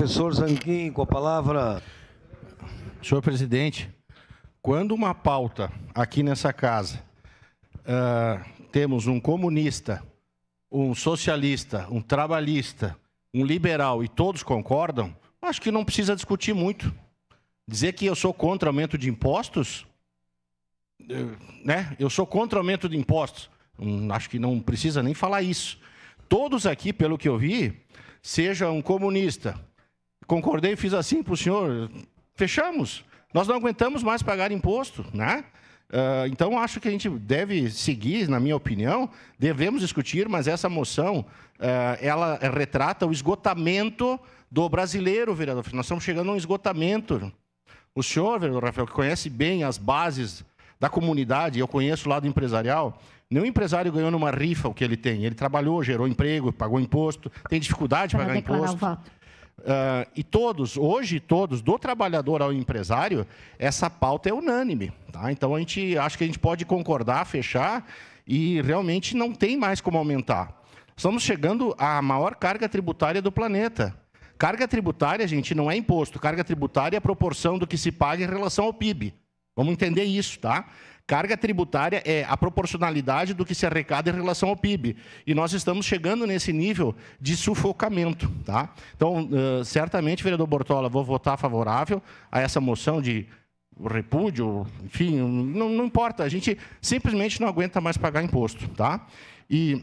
Professor Zanquim, com a palavra. Senhor presidente, quando uma pauta aqui nessa casa, temos um comunista, um socialista, um trabalhista, um liberal e todos concordam, acho que não precisa discutir muito. Dizer que eu sou contra o aumento de impostos, né? Eu sou contra o aumento de impostos. Acho que não precisa nem falar isso. Todos aqui, pelo que eu vi, seja um comunista, concordei e fiz assim para o senhor, fechamos. Nós não aguentamos mais pagar imposto, né? Então, acho que a gente deve seguir, na minha opinião, devemos discutir, mas essa moção, ela retrata o esgotamento do brasileiro, vereador. Nós estamos chegando a um esgotamento. O senhor, vereador Rafael, que conhece bem as bases da comunidade, eu conheço o lado empresarial, nenhum empresário ganhou numa rifa o que ele tem. Ele trabalhou, gerou emprego, pagou imposto, tem dificuldade de pagar imposto. E todos, hoje todos, do trabalhador ao empresário, essa pauta é unânime. Tá? Então, acho que a gente pode concordar, fechar, e realmente não tem mais como aumentar. Estamos chegando à maior carga tributária do planeta. Carga tributária, gente, não é imposto. Carga tributária é a proporção do que se paga em relação ao PIB. Vamos entender isso, tá? Carga tributária é a proporcionalidade do que se arrecada em relação ao PIB. E nós estamos chegando nesse nível de sufocamento, tá? Então, certamente, vereador Bortola, vou votar favorável a essa moção de repúdio, enfim, não importa. A gente simplesmente não aguenta mais pagar imposto, tá? E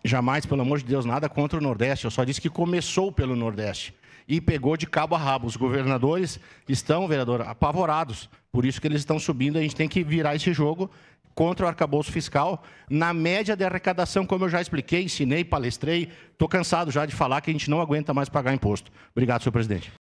jamais, pelo amor de Deus, nada contra o Nordeste. Eu só disse que começou pelo Nordeste e pegou de cabo a rabo. Os governadores estão, vereador, apavorados. Por isso que eles estão subindo. A gente tem que virar esse jogo contra o arcabouço fiscal na média de arrecadação, como eu já expliquei, ensinei, palestrei. Estou cansado já de falar que a gente não aguenta mais pagar imposto. Obrigado, senhor presidente.